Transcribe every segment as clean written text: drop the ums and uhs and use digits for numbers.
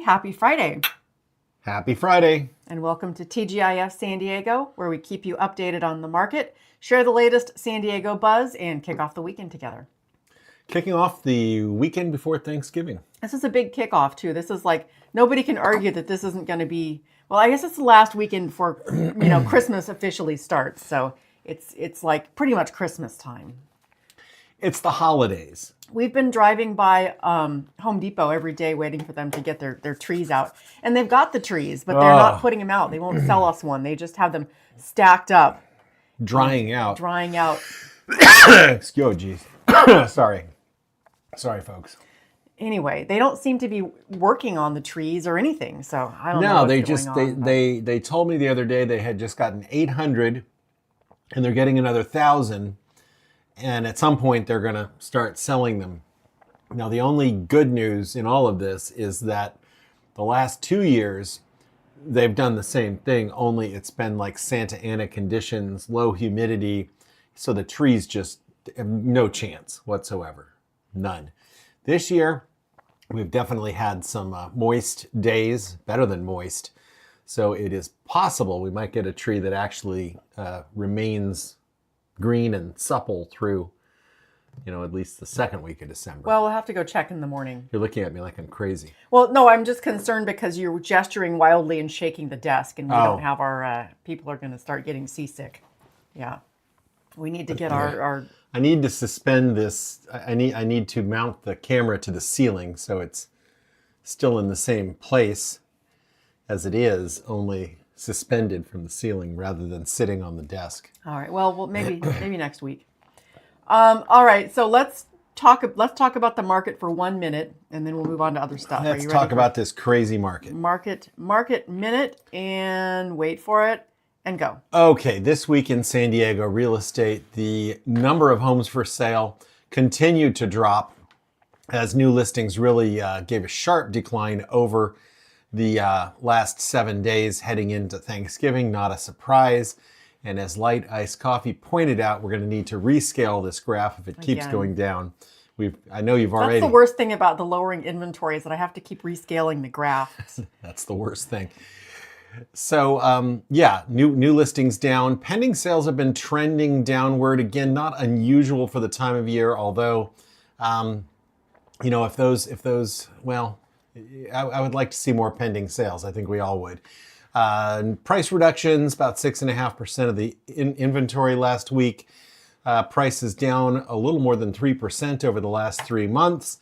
happy Friday. Happy Friday. And welcome to TGIF San Diego, where we keep you updated on the market, share the latest San Diego buzz, and kick off the weekend together. Kicking off the weekend before Thanksgiving. This is a big kickoff, too. This is like, nobody can argue that this isn't going to be, well, I guess it's the last weekend before, Christmas officially starts. So it's like pretty much Christmas time. It's the holidays. We've been driving by Home Depot every day waiting for them to get their trees out. And they've got the trees, but they're not putting them out. They won't sell us one. They just have them stacked up. Drying out. Drying out. Excuse me. Sorry, folks. Anyway, they don't seem to be working on the trees or anything. So I don't know No, what's going on. they told me the other day they had just gotten 800 and they're getting another 1,000. And at some point, they're going to start selling them. Now, the only good news in all of this is that the last 2 years, they've done the same thing, only it's been like Santa Ana conditions, low humidity. So the trees just have no chance whatsoever. None. This year, we've definitely had some moist days, better than moist. So it is possible we might get a tree that actually remains green and supple through, at least the second week of December. Well, we'll have to go check in the morning. You're looking at me like I'm crazy. Well, no, I'm just concerned because you're gesturing wildly and shaking the desk, and we don't have our people are going to start getting seasick. Yeah, we need to get our. I need to suspend this. I need to mount the camera to the ceiling so it's still in the same place as it is, only suspended from the ceiling rather than sitting on the desk. All right. Well, maybe next week. All right. So let's talk about the market for 1 minute, and then we'll move on to other stuff. Let's talk about this crazy market. Market minute, and wait for it, and go. Okay. This week in San Diego real estate, the number of homes for sale continued to drop as new listings really gave a sharp decline over the last 7 days heading into Thanksgiving. Not a surprise. And as Light Iced Coffee pointed out, we're going to need to rescale this graph if it keeps going down. I know you've already... That's the worst thing about the lowering inventory is that I have to keep rescaling the graph. That's the worst thing. So, new listings down. Pending sales have been trending downward. Again, not unusual for the time of year, although, if those, I would like to see more pending sales. I think we all would. Price reductions, about 6.5% of the inventory last week. Prices down a little more than 3% over the last 3 months.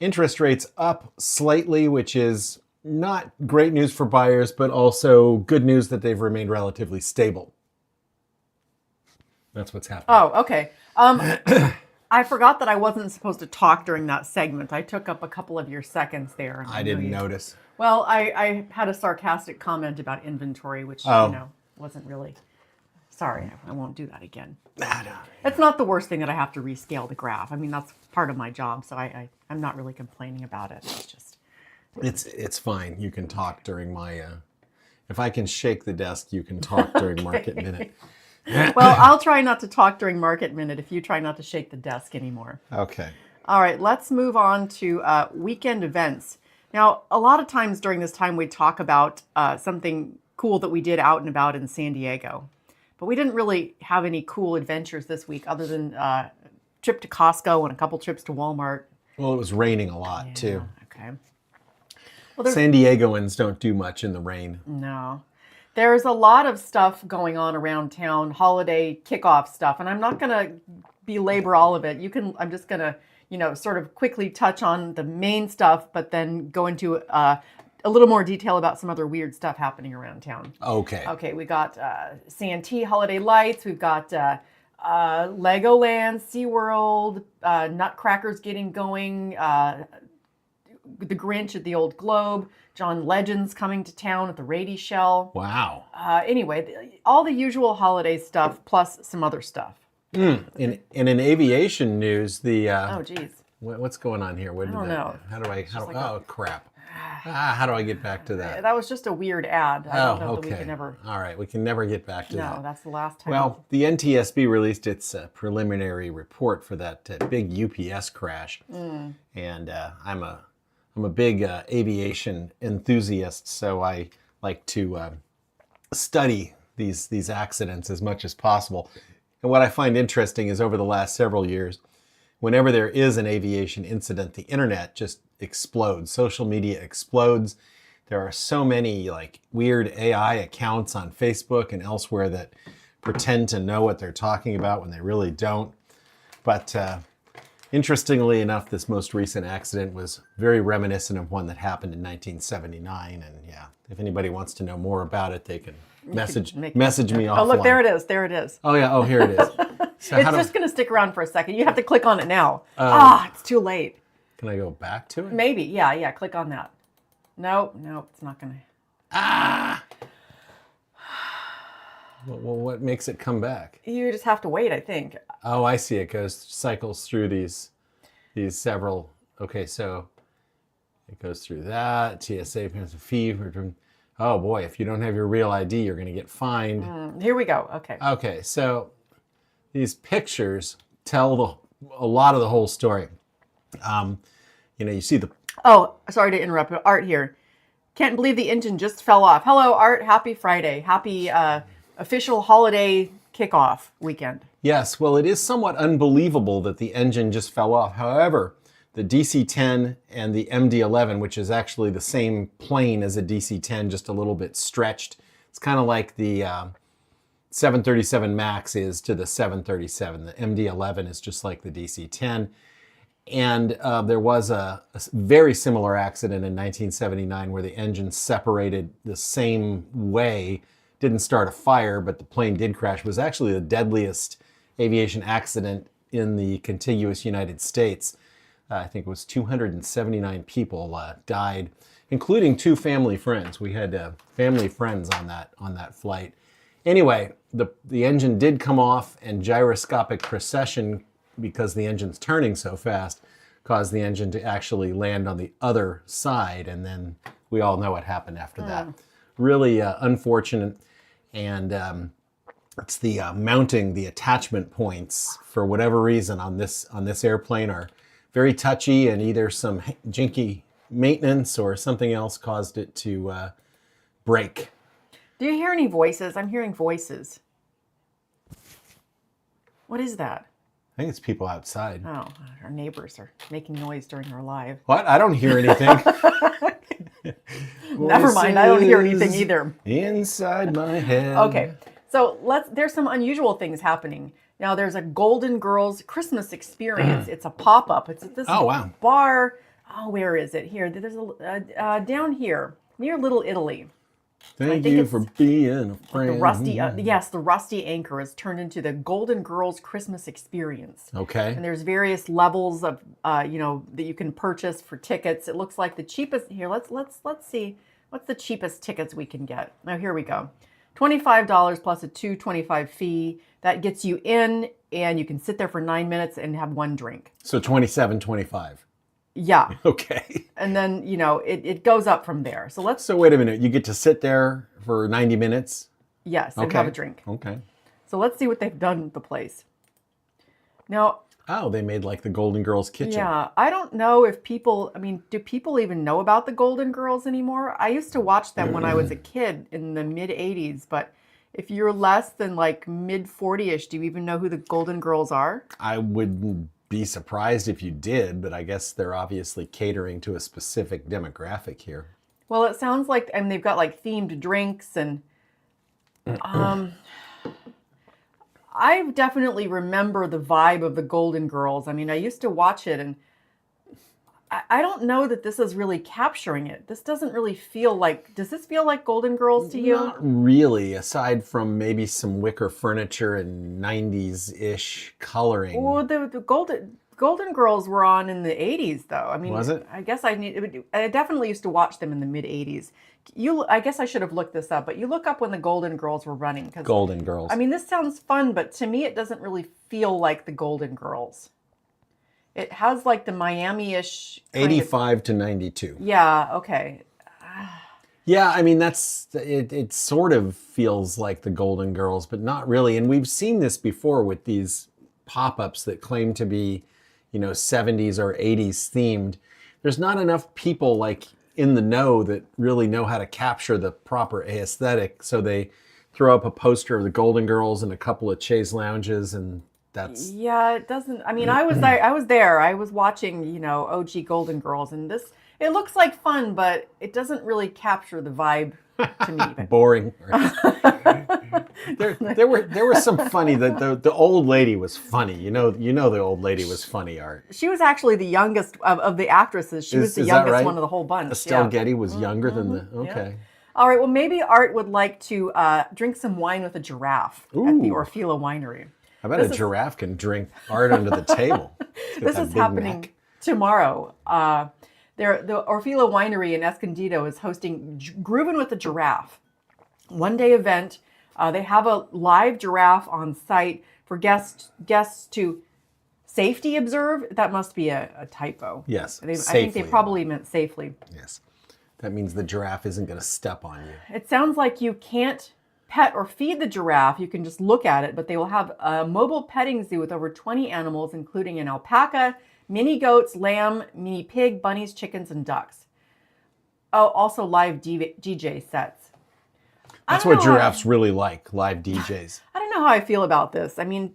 Interest rates up slightly, which is not great news for buyers, but also good news that they've remained relatively stable. That's what's happening. Oh, okay. I forgot that I wasn't supposed to talk during that segment. I took up a couple of your seconds there. I didn't notice. Well, I had a sarcastic comment about inventory, which, wasn't really... Sorry, I won't do that again. It's not the worst thing that I have to rescale the graph. I mean, that's part of my job, so I'm not really complaining about it. It's just... It's fine. You can talk during my... if I can shake the desk, you can talk during Market Minute. Well, I'll try not to talk during Market Minute if you try not to shake the desk anymore. Okay. All right, let's move on to weekend events. Now, a lot of times during this time, we talk about something cool that we did out and about in San Diego. But we didn't really have any cool adventures this week other than a trip to Costco and a couple trips to Walmart. Well, it was raining a lot, too. Okay. Well, San Diegoans don't do much in the rain. No. There's a lot of stuff going on around town, holiday kickoff stuff, and I'm not going to belabor all of it. I'm just going to, sort of quickly touch on the main stuff, but then go into a little more detail about some other weird stuff happening around town. Okay. Okay, we got Santee Holiday Lights, we've got Legoland, SeaWorld, Nutcrackers getting going, the Grinch at the Old Globe, John Legend's coming to town at the Rady Shell. Wow. Anyway, all the usual holiday stuff plus some other stuff. In aviation news, oh geez, what's going on here? I don't know. Oh crap! How do I get back to that? That was just a weird ad. I don't know that we can never. All right, we can never get back to that. No, that's the last time. Well, the NTSB released its preliminary report for that big UPS crash, and I'm I'm a big aviation enthusiast, so I like to study these accidents as much as possible. And what I find interesting is over the last several years, whenever there is an aviation incident, the internet just explodes. Social media explodes. There are so many like weird AI accounts on Facebook and elsewhere that pretend to know what they're talking about when they really don't. But interestingly enough, this most recent accident was very reminiscent of one that happened in 1979. And yeah, if anybody wants to know more about it, they can message me offline. Oh, look, there it is. There it is. Oh yeah. Oh, here it is. So It's just going to stick around for a second. You have to click on it now. It's too late. Can I go back to it? Maybe. Yeah. Click on that. No, it's not going to. Well, what makes it come back? You just have to wait, I think. Oh, I see. It cycles through these several. Okay, so it goes through that. TSA pays a fee for. Oh boy, if you don't have your real ID, you're going to get fined. Here we go. Okay. Okay, so these pictures tell a lot of the whole story. You see the. Oh, sorry to interrupt. But Art here. Can't believe the engine just fell off. Hello, Art. Happy Friday. Happy official holiday kickoff weekend. Yes, well, it is somewhat unbelievable that the engine just fell off. However, the DC-10 and the MD-11, which is actually the same plane as a DC-10, just a little bit stretched. It's kind of like the 737 MAX is to the 737. The MD-11 is just like the DC-10. And there was a very similar accident in 1979 where the engine separated the same way. Didn't start a fire, but the plane did crash. It was actually the deadliest aviation accident in the contiguous United States. I think it was 279 people died, including 2 family friends. We had family friends on that flight. Anyway, the engine did come off, and gyroscopic precession, because the engine's turning so fast, caused the engine to actually land on the other side, and then we all know what happened after that. Really unfortunate, and it's the mounting, the attachment points, for whatever reason on this airplane are very touchy, and either some jinky maintenance or something else caused it to break. Do you hear any voices? I'm hearing voices. What is that? I think it's people outside. Oh, our neighbors are making noise during our live. What? I don't hear anything. Never mind, I don't hear anything either. Inside my head. Okay, so there's some unusual things happening. Now there's a Golden Girls Christmas experience. It's a pop-up. It's at this bar. Oh, where is it? Here, there's a down here near Little Italy. Thank you for being a friend. The rusty anchor has turned into the Golden Girls Christmas experience. Okay. And there's various levels of that you can purchase for tickets. It looks like the cheapest here. Let's see what's the cheapest tickets we can get. Now here we go. $25 plus a $2.25 fee. That gets you in, and you can sit there for 9 minutes and have one drink. So $27.25. Yeah. Okay. And then, it goes up from there. So wait a minute. You get to sit there for 90 minutes? Yes, and have a drink. Okay. So let's see what they've done with the place. Now. Oh, they made like the Golden Girls kitchen. Yeah. I don't know if do people even know about the Golden Girls anymore? I used to watch them when I was a kid in the mid 80s, but if you're less than like mid 40ish, do you even know who the Golden Girls are? I wouldn't be surprised if you did, but I guess they're obviously catering to a specific demographic here. Well, it sounds like, and they've got like themed drinks, and I definitely remember the vibe of the Golden Girls. I mean, I used to watch it, and I don't know that this is really capturing it. This doesn't really feel like, does this feel like Golden Girls to you? Not really, aside from maybe some wicker furniture and 90s-ish coloring. Well, the Golden Girls were on in the 80s, though. I mean, was it? I guess I definitely used to watch them in the mid 80s. I guess I should have looked this up, but you look up when the Golden Girls were running. Golden Girls. I mean, this sounds fun, but to me, it doesn't really feel like the Golden Girls. It has like the Miami-ish. 85 to 92. Yeah, okay. Yeah, I mean, it sort of feels like the Golden Girls, but not really. And we've seen this before with these pop-ups that claim to be, 70s or 80s themed. there's not enough people like in the know that really know how to capture the proper aesthetic. So they throw up a poster of the Golden Girls and a couple of chaise lounges, and that's Yeah, it doesn't. I mean, I was there. I was there. I was watching, OG Golden Girls, and it looks like fun, but it doesn't really capture the vibe to me. boring. There were some funny. The old lady was funny. You know the old lady was funny, Art. She was actually the youngest of the actresses. She was the Is that youngest right? one of the whole bunch. Estelle Yeah. Getty was younger than the. Yeah. Okay. All right. Well, maybe Art would like to drink some wine with a giraffe at the Ooh. Orfila Winery. I bet a giraffe can drink Art under the table. This is happening tomorrow. The Orfila Winery in Escondido is hosting Groovin' with a Giraffe, one-day event. They have a live giraffe on site for guests to safety observe. That must be a typo. Yes, I think they probably meant safely. Yes, that means the giraffe isn't going to step on you. It sounds like you can't pet or feed the giraffe. You can just look at it, but they will have a mobile petting zoo with over 20 animals, including an alpaca, mini goats, lamb, mini pig, bunnies, chickens, and ducks. Oh, also live DJ sets. That's what giraffes really like, live DJs. I don't know how I feel about this. I mean,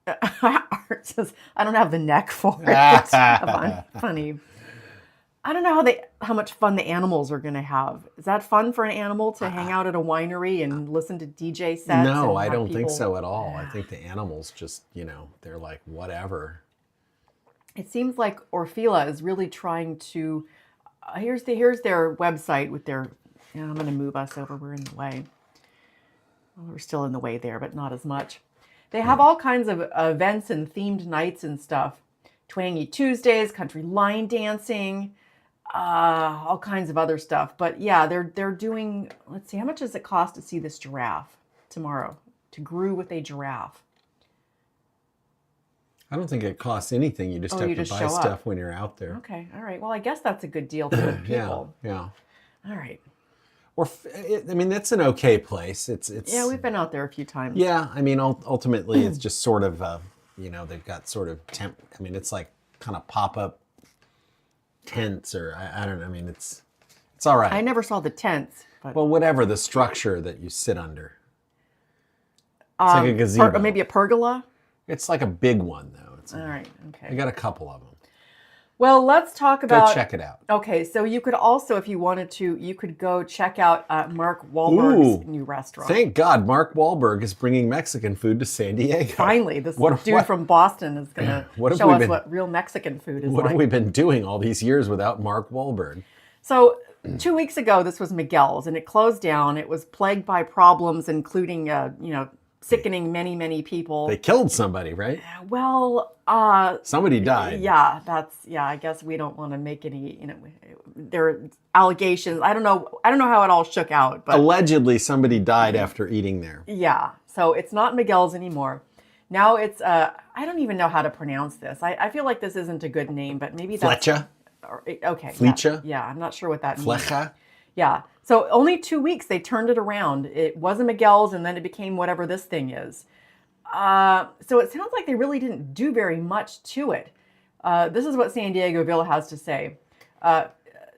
Art says, I don't have the neck for it. It's funny. I don't know how much fun the animals are going to have. Is that fun for an animal to hang out at a winery and listen to DJ sets? No, I don't think so at all. I think the animals just, they're like, whatever. It seems like Orfila is really trying to. Here's their website with their. I'm going to move us over. We're in the way. Well, we're still in the way there, but not as much. They have all kinds of events and themed nights and stuff. Twangy Tuesdays, country line dancing, all kinds of other stuff. But yeah, they're doing. Let's see, how much does it cost to see this giraffe tomorrow? To groove with a giraffe. I don't think it costs anything. You just have to buy stuff when you're out there. Okay, all right. Well, I guess that's a good deal for the people. Yeah. All right. That's an okay place. It's Yeah, we've been out there a few times. Yeah, ultimately it's just sort of they've got sort of it's like kind of pop-up tents, or I don't know. It's all right. I never saw the tents. But well, whatever the structure that you sit under. It's like a gazebo. Maybe a pergola. It's like a big one though. All right. Okay. I got a couple of them. Well, let's talk about. Go check it out. Okay, so you could also, if you wanted to, you could go check out Mark Wahlberg's new restaurant. Thank God Mark Wahlberg is bringing Mexican food to San Diego. Finally, this dude from Boston is going to show us what real Mexican food is like. What have we been doing all these years without Mark Wahlberg? So 2 weeks ago, this was Miguel's, and it closed down. It was plagued by problems, including, sickening many people. They killed somebody, right? Well, somebody died. Yeah, I guess we don't want to make any, there are allegations. I don't know how it all shook out, but allegedly somebody died after eating there. Yeah. So it's not Miguel's anymore. Now it's I don't even know how to pronounce this. I feel like this isn't a good name, but maybe that's Flecha? Okay. Flecha? Yeah, I'm not sure what that means. Flecha? Yeah. So only 2 weeks they turned it around. It wasn't Miguel's, and then it became whatever this thing is. So it sounds like they really didn't do very much to it. This is what San Diego Ville has to say.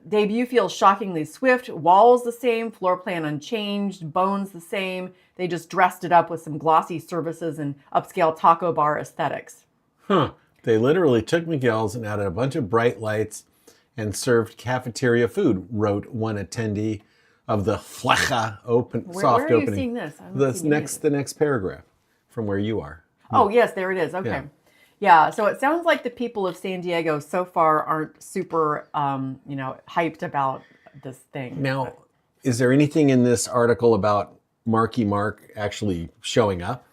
Debut feels shockingly swift. Walls the same, floor plan unchanged, bones the same. They just dressed it up with some glossy services and upscale taco bar aesthetics. Huh. They literally took Miguel's and added a bunch of bright lights and served cafeteria food, wrote one attendee of the Flecha soft opening. Where are you seeing this? The next paragraph from where you are. Oh, yes, there it is. Okay. Yeah, so it sounds like the people of San Diego so far aren't super, hyped about this thing. Now, is there anything in this article about Marky Mark actually showing up?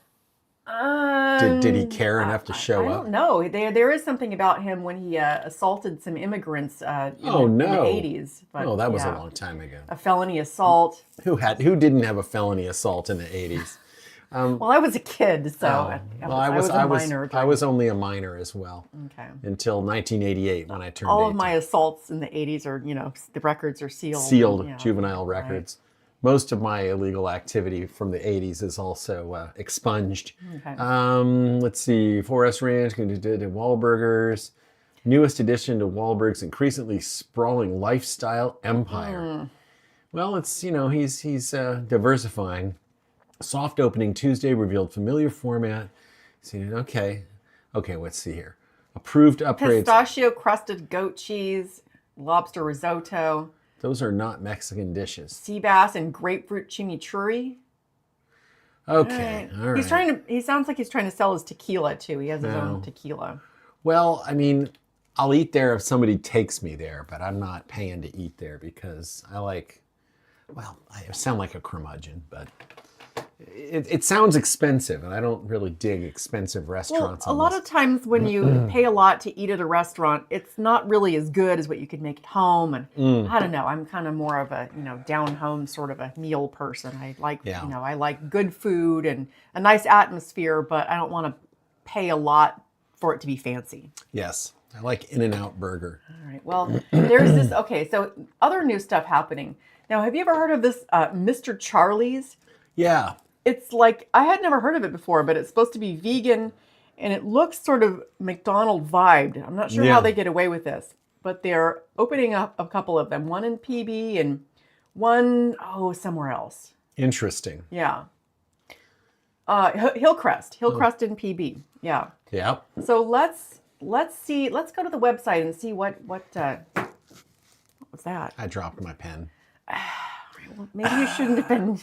Did he care enough to show up? I don't know. There is something about him when he assaulted some immigrants in the 80s. But, that was a long time ago. A felony assault. Who didn't have a felony assault in the 80s? Well, I was a kid, so I was a minor. I was only a minor as well. Okay. Until 1988 when I turned 18. All of my assaults in the 80s are, the records are sealed. Sealed juvenile records. Right. Most of my illegal activity from the 80s is also expunged. Okay. Let's see. Forest Ranch, did Wahlburgers. Newest addition to Wahlberg's increasingly sprawling lifestyle empire. Well, it's, he's diversifying. Soft opening Tuesday revealed familiar format. Okay, let's see here. Approved upgrades. Pistachio crusted goat cheese, lobster risotto. Those are not Mexican dishes. Sea bass and grapefruit chimichurri. Okay, all right. He sounds like he's trying to sell his tequila too. He has his own tequila. Well, I mean, I'll eat there if somebody takes me there, but I'm not paying to eat there because I sound like a curmudgeon, but it sounds expensive, and I don't really dig expensive restaurants. Well, a lot of times when you pay a lot to eat at a restaurant, it's not really as good as what you could make at home. And I don't know, I'm kind of more of a down home sort of a meal person. I like I like good food and a nice atmosphere, but I don't want to pay a lot for it to be fancy. Yes, I like In-N-Out Burger. All right. Well, there's this. Okay, so other new stuff happening now. Have you ever heard of this Mr. Charlie's? Yeah. It's like, I had never heard of it before, but it's supposed to be vegan, and it looks sort of McDonald's vibed. I'm not sure how they get away with this, but they're opening up a couple of them. One in PB and one, somewhere else. Interesting. Yeah. Hillcrest in PB. Yeah. Yeah. So let's see. Let's go to the website and see what was that? I dropped my pen. Well, maybe you shouldn't have been.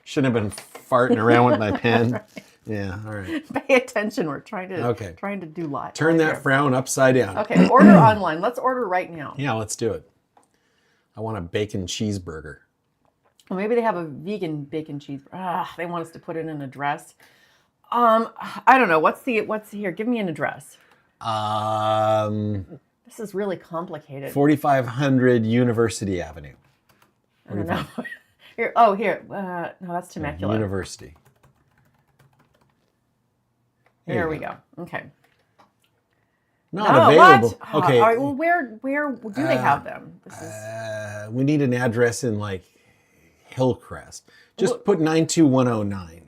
Shouldn't have been farting around with my pen. Right. Yeah, all right. Pay attention. We're trying to do live. Turn that frown upside down. Okay, order online. Let's order right now. Yeah, let's do it. I want a bacon cheeseburger. Well, maybe they have a vegan bacon cheeseburger. They want us to put in an address. I don't know. What's here? Give me an address. This is really complicated. 4500 University Avenue. I don't know. Here. No, that's Temecula. University. There we go. Okay. Not available. What? Okay. All right, well, where do they have them? This is... we need an address in like Hillcrest. Just put 92109.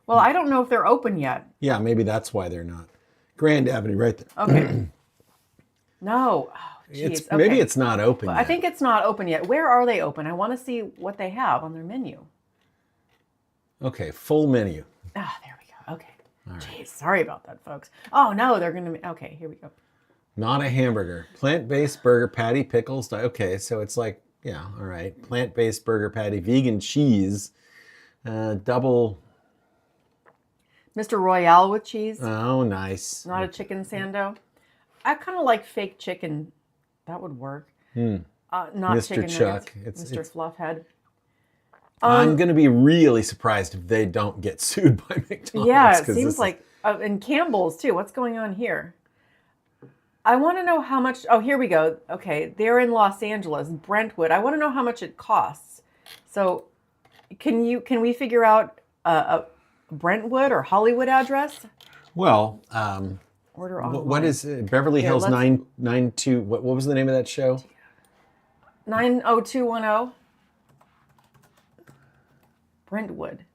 Well, I don't know if they're open yet. Yeah, maybe that's why they're not. Grand Avenue, right there. Okay. No. Maybe it's not open yet. I think it's not open yet. Where are they open? I want to see what they have on their menu. Okay, full menu. There we go. Okay. All right. Jeez, sorry about that, folks. Oh, no, they're going to... Okay, here we go. Not a hamburger. Plant-based burger patty, pickles. Okay, so it's like, yeah, all right. Plant-based burger patty, vegan cheese, double... Mr. Royale with cheese. Oh, nice. Not a chicken sando. I kind of like fake chicken. That would work. Not Mr. chicken Chuck. nuggets. Mr. Fluffhead. I'm going to be really surprised if they don't get sued by McDonald's. Yeah, it seems like... and Campbell's, too. What's going on here? I want to know how much... Oh, here we go. Okay, they're in Los Angeles, Brentwood. I want to know how much it costs. So, can we figure out a Brentwood or Hollywood address? Well, order online. what is Beverly Hills 992? What was the name of that show? 90210. Brentwood.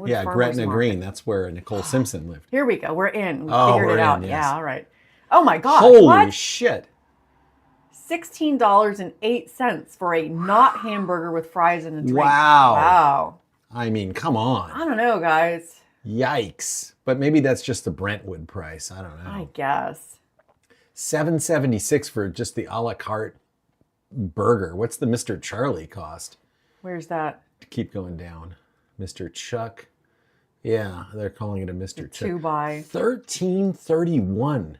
Yeah, Farmers Gretna Market. Green. That's where Nicole Simpson lived. Here we go. We're in. We Oh, figured we're it out. in, yes. Yeah, all right. Oh my gosh. Holy what? shit. $16.08 for a not hamburger with fries and a drink. Wow. Wow. I mean, come on. I don't know, guys. Yikes. But maybe that's just the Brentwood price. I don't know. I guess. $7.76 for just the a la carte burger. What's the Mr. Charlie cost? Where's that? Keep going down. Mr. Chuck. Yeah, they're calling it a Mr. Chuck. 2-by. $13.31.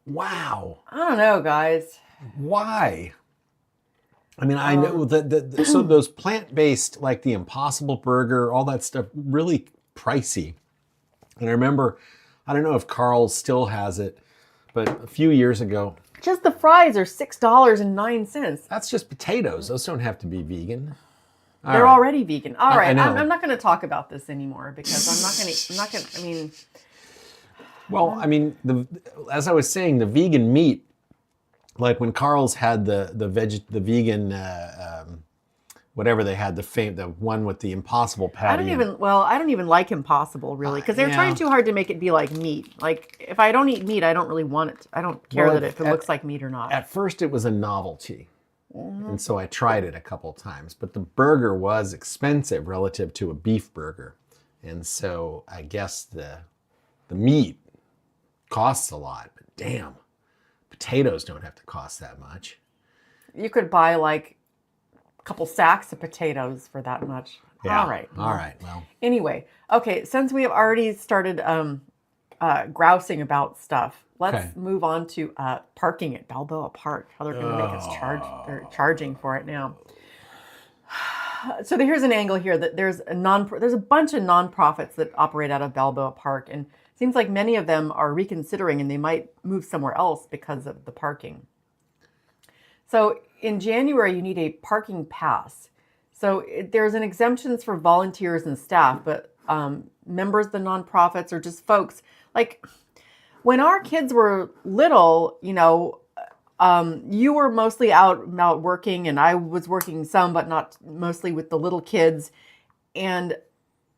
Wow. I don't know, guys. Why? I mean, I know that so those plant-based, like the Impossible Burger, all that stuff, really pricey. And I remember, I don't know if Carl's still has it, but a few years ago. Just the fries are $6.09. That's just potatoes. Those don't have to be vegan. They're already vegan. All right, I know. I'm not going to talk about this anymore because I'm not going to, I mean. Well, I mean, as I was saying, the vegan meat, like when Carl's had the vegan whatever they had, the one with the Impossible patty. I don't even like Impossible really, because they're trying too hard to make it be like meat. Like if I don't eat meat, I don't really want it. I don't care if it looks like meat or not. At first it was a novelty. And so I tried it a couple times, but the burger was expensive relative to a beef burger. And so I guess the meat costs a lot, but damn, potatoes don't have to cost that much. You could buy like a couple sacks of potatoes for that much. Yeah. All right. Well, anyway, okay, since we have already started grousing about stuff, let's move on to parking at Balboa Park. How they're going to make us charge. They're charging for it now. So here's an angle here that there's a bunch of nonprofits that operate out of Balboa Park, and it seems like many of them are reconsidering and they might move somewhere else because of the parking. So in January, you need a parking pass. So there's an exemptions for volunteers and staff, but members of the nonprofits or just folks like. When our kids were little, you were mostly out working, and I was working some, but not mostly with the little kids. And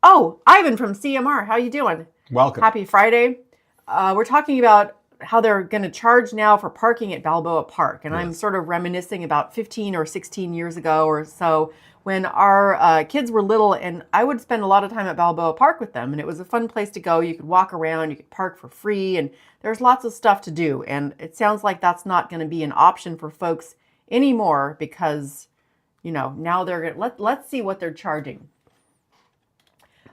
Ivan from CMR, how you doing? Welcome. Happy Friday. We're talking about how they're going to charge now for parking at Balboa Park, and I'm sort of reminiscing about 15 or 16 years ago or so, when our kids were little, and I would spend a lot of time at Balboa Park with them, and it was a fun place to go. You could walk around, you could park for free, and there's lots of stuff to do. And it sounds like that's not going to be an option for folks anymore because, now they're going to, let's see what they're charging.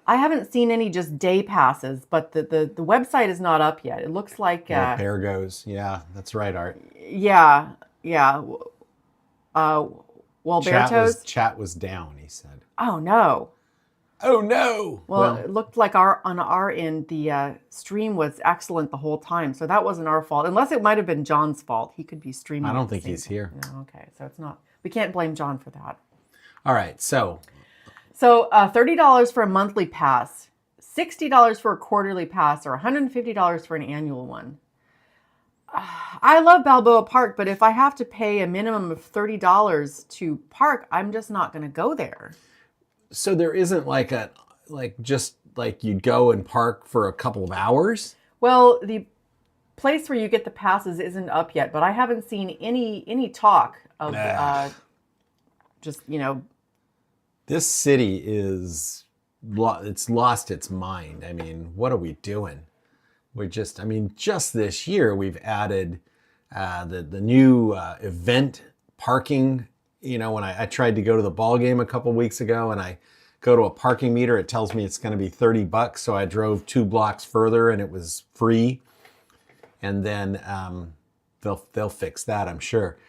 I haven't seen any just day passes, but the website is not up yet. It looks like... there goes. Yeah, that's right, Art. Yeah. Walberto's chat was down, he said. Oh no. Well, it looked like on our end the stream was excellent the whole time, so that wasn't our fault, unless it might have been John's fault. He could be streaming. I don't think he's here. No, okay, so it's not. We can't blame John for that. All right, so $30 for a monthly pass, $60 for a quarterly pass, or $150 for an annual one. I love Balboa Park, but if I have to pay a minimum of $30 to park, I'm just not going to go there. So there isn't just like you'd go and park for a couple of hours? Well, the place where you get the passes isn't up yet, but I haven't seen any talk of This city it's lost its mind. I mean, what are we doing? Just this year we've added the new event parking. When I tried to go to the ball game a couple weeks ago and I go to a parking meter, it tells me it's going to be $30. So I drove 2 blocks further and it was free. And then they'll fix that, I'm sure.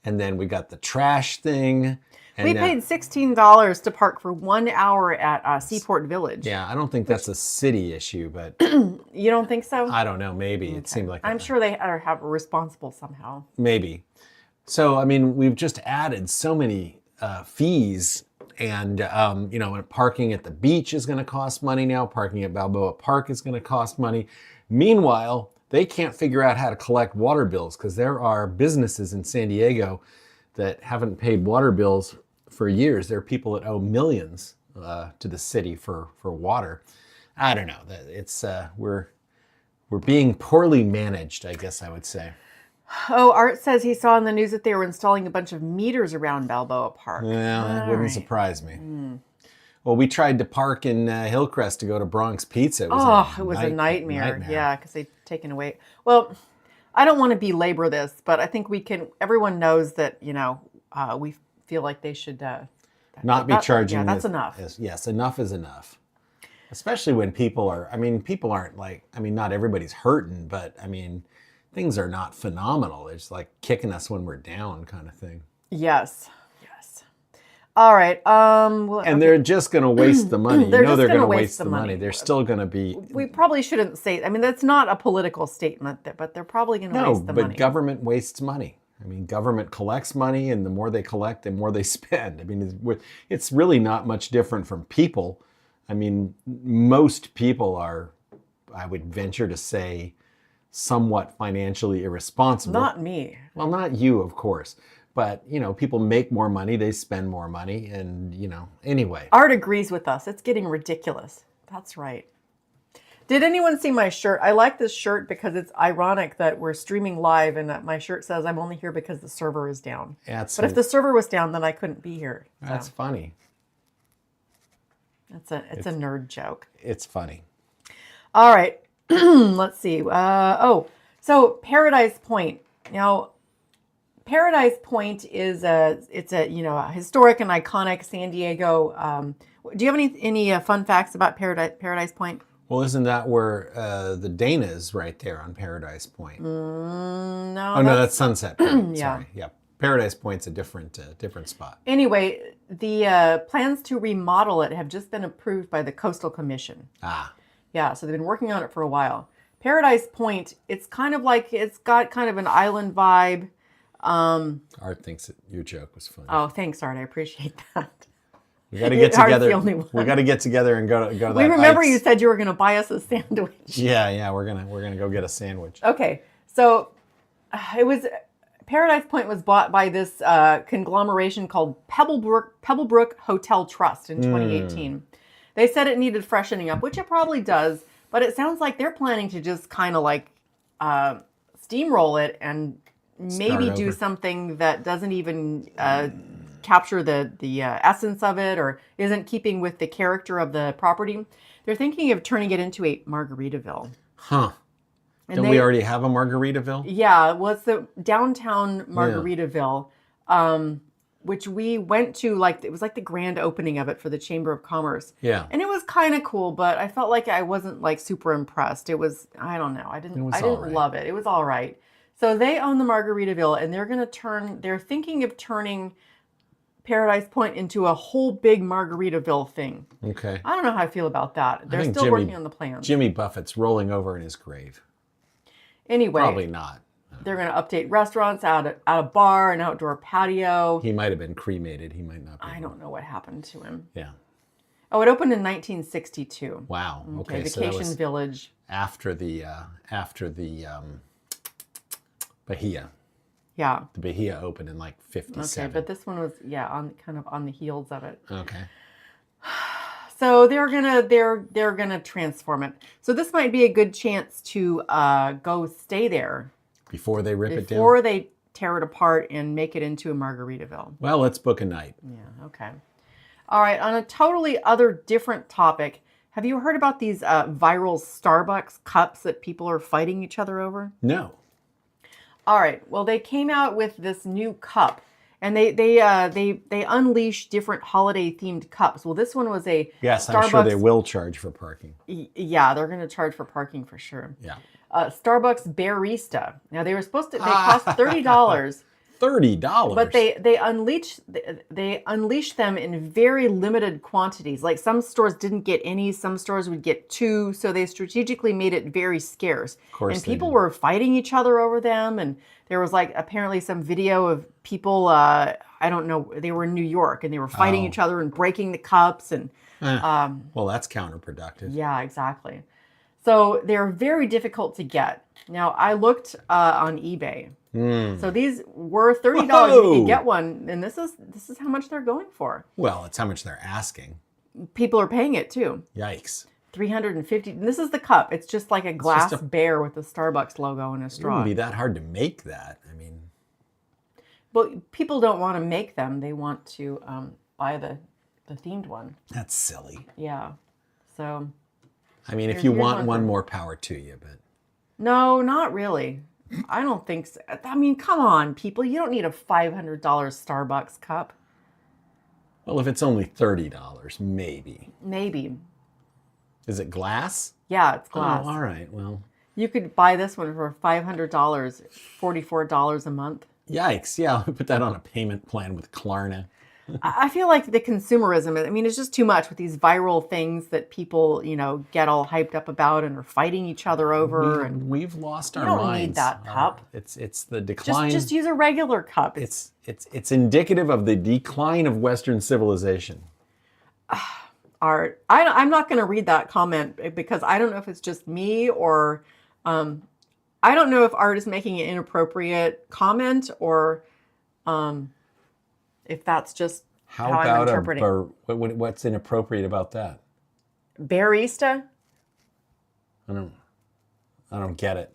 And then we got the trash thing. We paid $16 to park for 1 hour at Seaport Village. Yeah, I don't think that's a city issue, but... You don't think so? I don't know, maybe. Okay. It seemed like... I'm sure they have a responsible somehow. Maybe. So, we've just added so many fees, and, parking at the beach is going to cost money now. Parking at Balboa Park is going to cost money. Meanwhile, they can't figure out how to collect water bills because there are businesses in San Diego that haven't paid water bills for years. There are people that owe millions to the city for water. I don't know. It's we're being poorly managed, I guess I would say. Oh, Art says he saw in the news that they were installing a bunch of meters around Balboa Park. Yeah, that wouldn't surprise me. Well, we tried to park in Hillcrest to go to Bronx Pizza. It was a nightmare. Yeah, because they've taken away. Well, I don't want to belabor this, but I think everyone knows that, we feel like they should... not be charging... Yeah, that's enough. Yes, enough is enough. Especially when people aren't not everybody's hurting, but things are not phenomenal. It's like kicking us when we're down kind of thing. Yes. All right. They're just going to waste the money. They're going to waste the money. They're still going to be... We probably shouldn't say... that's not a political statement, but they're probably going to waste the money. No, but government wastes money. Government collects money, and the more they collect, the more they spend. It's really not much different from people. Most people are, I would venture to say, somewhat financially irresponsible. Not me. Well, not you, of course. But, you know, people make more money, they spend more money, and, you know, anyway. Art agrees with us. It's getting ridiculous. That's right. Did anyone see my shirt? I like this shirt because it's ironic that we're streaming live and that my shirt says I'm only here because the server is down. But if the server was down, then I couldn't be here. So. That's funny. It's a nerd joke. It's funny. All right. Let's see. So Paradise Point. Now, Paradise Point is a historic and iconic San Diego. Do you have any fun facts about Paradise Point? Well, isn't that where the Dana is right there on Paradise Point? No. Oh, no, that's Sunset Point. Yeah. Sorry. Yeah. Paradise Point's a different spot. Anyway, the plans to remodel it have just been approved by the Coastal Commission. Ah. Yeah, so they've been working on it for a while. Paradise Point, it's kind of like, it's got kind of an island vibe. Art thinks that your joke was funny. Oh, thanks, Art. I appreciate that. We got to get Art's together. the only one. We got to get together and go to that. We remember Ike's. you said you were going to buy us a sandwich. Yeah, we're gonna go get a sandwich. Okay, so Paradise Point was bought by this conglomeration called Pebblebrook Hotel Trust in 2018. They said it needed freshening up, which it probably does, but it sounds like they're planning to just kind of like steamroll it and maybe do something that doesn't even capture the essence of it or isn't keeping with the character of the property. They're thinking of turning it into a Margaritaville. Huh. Don't we already have a Margaritaville? Yeah, well, it's the downtown Margaritaville, which we went to, it was like the grand opening of it for the Chamber of Commerce. Yeah. And it was kind of cool, but I felt like I wasn't super impressed. It was, I don't know. I didn't love it. It was all right. So they own the Margaritaville and they're thinking of turning Paradise Point into a whole big Margaritaville thing. Okay. I don't know how I feel about that. They're still working on the plans. Jimmy Buffett's rolling over in his grave. Anyway. Probably not. They're going to update restaurants, add a bar, an outdoor patio. He might have been cremated. He might not be. I don't know what happened to him. Yeah. Oh, it opened in 1962. Wow. Okay. Vacation Village. After the Bahia. Yeah. The Bahia opened in 57. Okay, but this one was on the heels of it. Okay. So they're gonna transform it. So this might be a good chance to go stay there before they rip it down. Before they tear it apart and make it into a Margaritaville. Well, let's book a night. Yeah. Okay. All right. On a totally different topic, have you heard about these viral Starbucks cups that people are fighting each other over? No. All right. Well, they came out with this new cup, and they unleash different holiday themed cups. Well, this one was a yes. Starbucks, I'm sure they will charge for parking. Yeah, they're going to charge for parking for sure. Yeah. Starbucks Barista. Now they cost $30. $30. But they unleash them in very limited quantities. Like some stores didn't get any, some stores would get 2, so they strategically made it very scarce. Of course. And people were fighting each other over them, and there was apparently some video of people I don't know, they were in New York and they were fighting each other and breaking the cups and well, that's counterproductive. Yeah, exactly. So they're very difficult to get. Now I looked on eBay. So these were $30. Whoa. You could get one, and this is how much they're going for. Well, it's how much they're asking. People are paying it too. Yikes. $350. And this is the cup. It's just like a glass bear with the Starbucks logo and a straw. It wouldn't be that hard to make that. I mean, but people don't want to make them. They want to buy the themed one. That's silly. Yeah. So. I mean, if you want one, more power to you, but. No, not really. I don't think so. I mean, come on, people. You don't need a $500 Starbucks cup. Well, if it's only $30, maybe. Maybe. Is it glass? Yeah, it's glass. Oh, all right. Well. You could buy this one for $500, $44 a month. Yikes. Yeah, I'll put that on a payment plan with Klarna. I feel like the consumerism, I mean, it's just too much with these viral things that people, get all hyped up about and are fighting each other over. And we've lost our minds. You don't need that cup. It's the decline. Just use a regular cup. It's indicative of the decline of Western civilization. Art, I'm not going to read that comment because I don't know if it's just me or I don't know if Art is making an inappropriate comment or If that's just How how I'm about interpreting. what's inappropriate about that? Barista? I don't get it.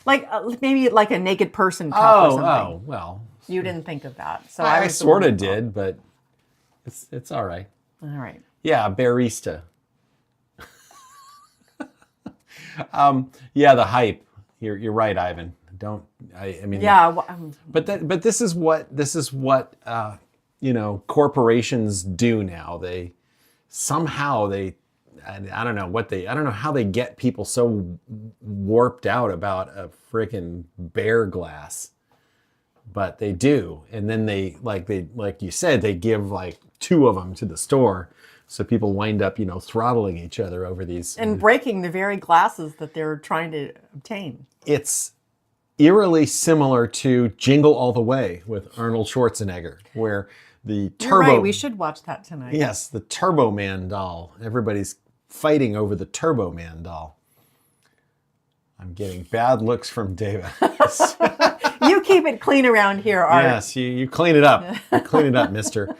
Like maybe like a naked person cup or something. Oh, well. You didn't think of that. So I was the sort one of who thought. did, but it's all right. All right. Yeah, barista. Yeah, the hype. You're right, Ivan. I mean. Yeah. But this is what corporations do now. They somehow I don't know how they get people so warped out about a freaking bear glass, but they do. And then like you said, they give like 2 of them to the store, so people wind up throttling each other over these And breaking the very glasses that they're trying to obtain. It's eerily similar to Jingle All the Way with Arnold Schwarzenegger, where the Turbo... You're right, we should watch that tonight. Yes, the Turbo Man doll. Everybody's fighting over the Turbo Man doll. I'm getting bad looks from David. You keep it clean around here, Art. Yes, you clean it up. You clean it up, mister.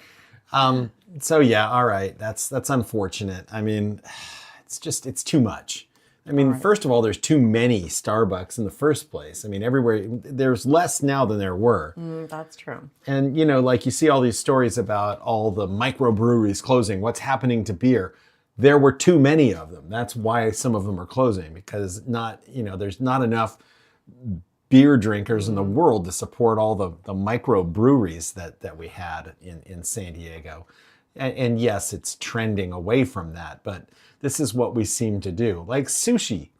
So yeah, all right. That's unfortunate. I mean, it's too much. I mean, first of all, there's too many Starbucks in the first place. I mean, everywhere, there's less now than there were. That's true. And, like you see all these stories about all the microbreweries closing, what's happening to beer. There were too many of them. That's why some of them are closing, because there's not enough beer drinkers in the world to support all the microbreweries that we had in San Diego. And yes, it's trending away from that, but this is what we seem to do. Like sushi.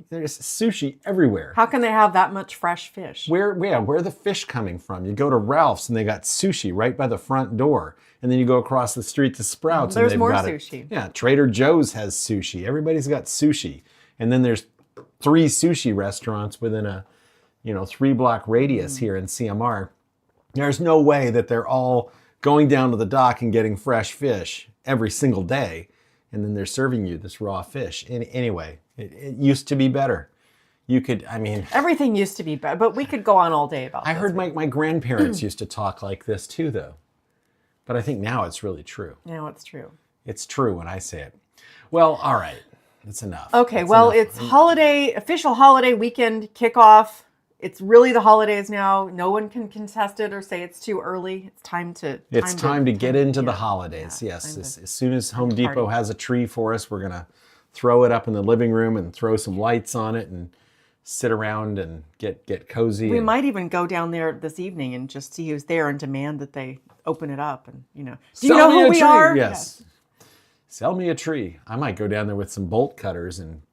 There's sushi everywhere. How can they have that much fresh fish? Where are the fish coming from? You go to Ralph's and they got sushi right by the front door. And then you go across the street to Sprouts and There's they've more got sushi. it. Yeah, Trader Joe's has sushi. Everybody's got sushi. And then there's 3 sushi restaurants within a 3-block radius here in CMR. There's no way that they're all going down to the dock and getting fresh fish every single day, and then they're serving you this raw fish. Anyway, it used to be better. Everything used to be better, but we could go on all day about this. I heard my grandparents used to talk like this too, though. But I think now it's really true. Now it's true. It's true when I say it. Well, all right. That's enough. Okay, That's well, enough. it's official holiday weekend kickoff. It's really the holidays now. No one can contest it or say it's too early. It's time to get into the holidays. Yeah, yes, as soon as Home Depot has a tree for us, we're gonna throw it up in the living room and throw some lights on it and sit around and get cozy. We might even go down there this evening and just see who's there and demand that they open it up and Do you know who we are? Yes. Sell me a tree. I might go down there with some bolt cutters and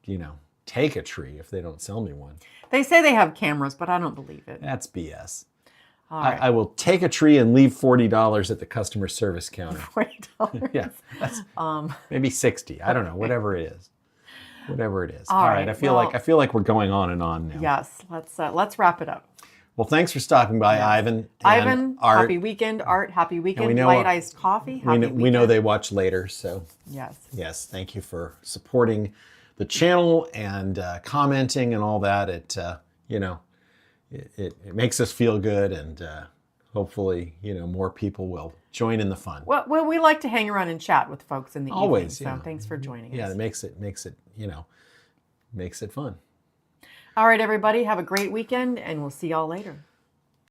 take a tree if they don't sell me one. They say they have cameras, but I don't believe it. That's BS. All right. I will take a tree and leave $40 at the customer service counter. $40. Yeah, that's maybe 60. I don't know. Whatever it is. All right. I feel like we're going on and on now. Yes. Let's wrap it up. Well, thanks for stopping by, Ivan. Ivan, Art. happy weekend. Art, happy weekend. we know Light iced coffee. Happy we know they watch later, so yes. Thank you for supporting the channel and commenting and all that. It makes us feel good, and hopefully more people will join in the fun. Well, we like to hang around and chat with folks in the evening. So thanks for joining us. Yeah, it makes it fun. All right, everybody, have a great weekend, and we'll see y'all later.